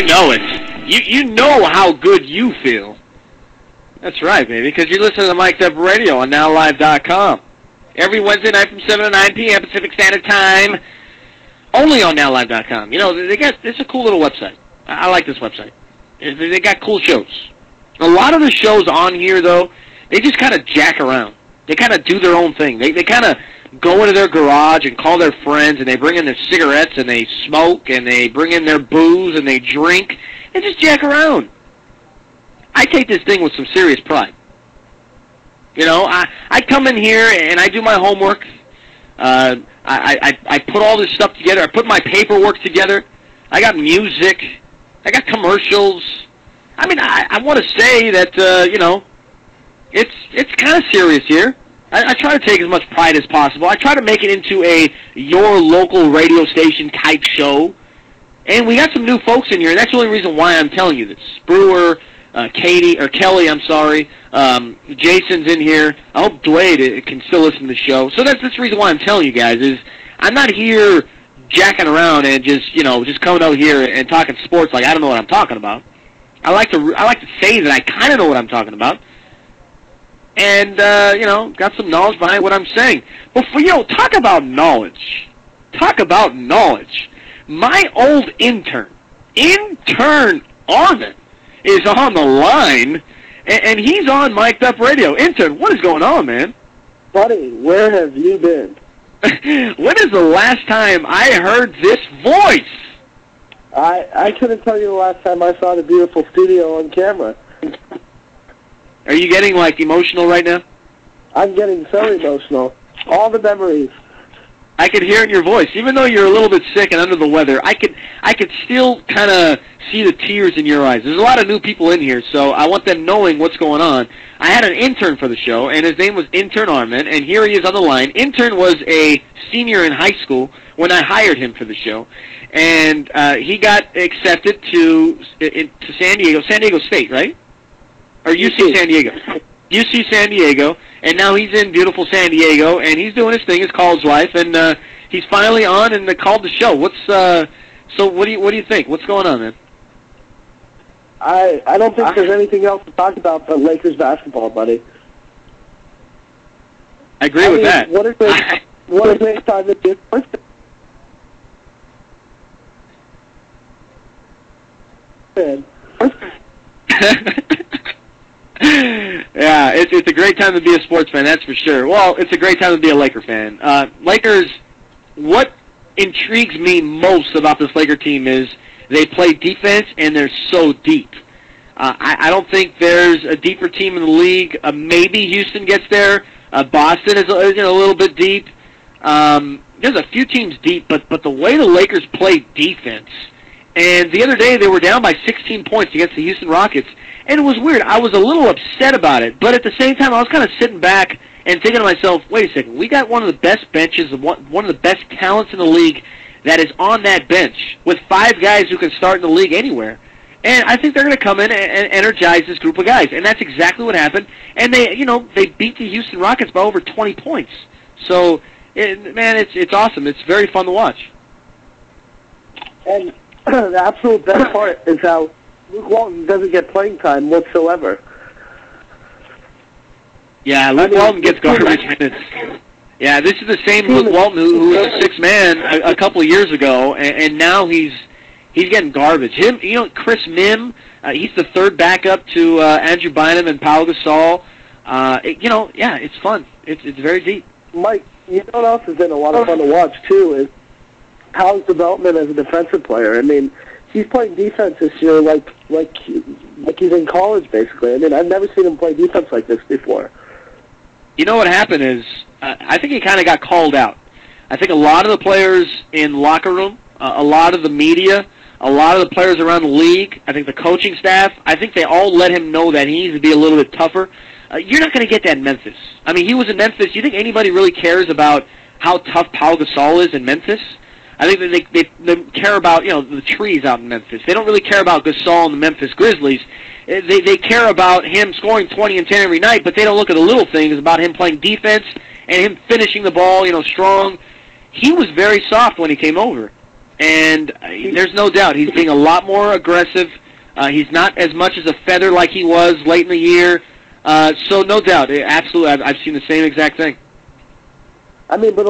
know it. You know how good you feel. That's right, baby, because you're listening to Mic'd Up Radio on NowLive.com. Every Wednesday night from 7 to 9 p.m. Pacific Standard Time, only on NowLive.com. You know, it's a cool little website. I like this website. They got cool shows. A lot of the shows on here, though, they just kind of jack around. They kind of do their own thing. They kind of go into their garage and call their friends, and they bring in their cigarettes, and they smoke, and they bring in their booze, and they drink, and just jack around. I take this thing with some serious pride. You know, I come in here, and I do my homework. I put all this stuff together. I put my paperwork together. I got music. I got commercials. I mean, I want to say that, you know, it's kind of serious here. I try to take as much pride as possible. I try to make it into a your local radio station type show. And we got some new folks in here, and that's the only reason why I'm telling you this. Brewer, Kelly, I'm sorry. Jason's in here. I hope Dwayne can still listen to the show. So that's the reason why I'm telling you guys is I'm not here jacking around and just coming out here and talking sports like I don't know what I'm talking about. I like to say that I kind of know what I'm talking about. And, you know, got some knowledge behind what I'm saying. But talk about knowledge. Talk about knowledge. My old intern Arvin, is on the line, and he's on Mic'd Up Radio. Intern, what is going on, man? Buddy, where have you been? When is the last time I heard this voice? I couldn't tell you the last time I saw the beautiful studio on camera. Are you getting, like, emotional right now? I'm getting so emotional. All the memories. I could hear it in your voice. Even though you're a little bit sick and under the weather, I could still kind of see the tears in your eyes. There's a lot of new people in here, so I want them knowing what's going on. I had an intern for the show, and his name was Intern Armin, and here he is on the line. Intern was a senior in high school when I hired him for the show, and he got accepted to San Diego State, right? Or UC San Diego. UC San Diego, and now he's in beautiful San Diego, and he's doing his thing, his college life, and he's finally on and called the show. So what do you think? What's going on, man? I don't think there's anything else to talk about but Lakers basketball, buddy. I agree with that. What a great time to be a sports fan. Yeah, it's a great time to be a sports fan, that's for sure. Well, it's a great time to be a Laker fan. Lakers, what intrigues me most about this Laker team is they play defense and they're so deep. I don't think there's a deeper team in the league. Maybe Houston gets there. Boston is a little bit deep. There's a few teams deep, but the way the Lakers play defense, and the other day they were down by 16 points against the Houston Rockets, and it was weird. I was a little upset about it, but at the same time I was kind of sitting back and thinking to myself, wait a second, we got one of the best benches, one of the best talents in the league that is on that bench with 5 guys who can start in the league anywhere. And I think they're going to come in and energize this group of guys, and that's exactly what happened. And they beat the Houston Rockets by over 20 points. So, man, it's awesome. It's very fun to watch. And the absolute best part is how Luke Walton doesn't get playing time whatsoever. Yeah, Luke Walton gets garbage minutes. Yeah, this is the same Luke Walton who was a 6th man a couple of years ago, and now he's getting garbage. Chris MnM, he's the 3rd backup to Andrew Bynum and Pau Gasol. Yeah, it's fun. It's very deep. Mike, you know what else has been a lot of fun to watch too is Pau's development as a defensive player. I mean, he's playing defense this year like he's in college, basically. I mean, I've never seen him play defense like this before. You know what happened is, I think he kind of got called out. I think a lot of the players in the locker room, a lot of the media, a lot of the players around the league, I think the coaching staff, I think they all let him know that he needs to be a little bit tougher. You're not going to get that in Memphis. I mean, he was in Memphis. Do you think anybody really cares about how tough Pau Gasol is in Memphis? I think that they care about, the trees out in Memphis. They don't really care about Gasol and the Memphis Grizzlies. They care about him scoring 20 and 10 every night, but they don't look at the little things about him playing defense and him finishing the ball, strong. He was very soft when he came over. and there's no doubt he's being a lot more aggressive. He's not as much as a feather like he was late in the year. So no doubt, absolutely, I've seen the same exact thing. I mean, but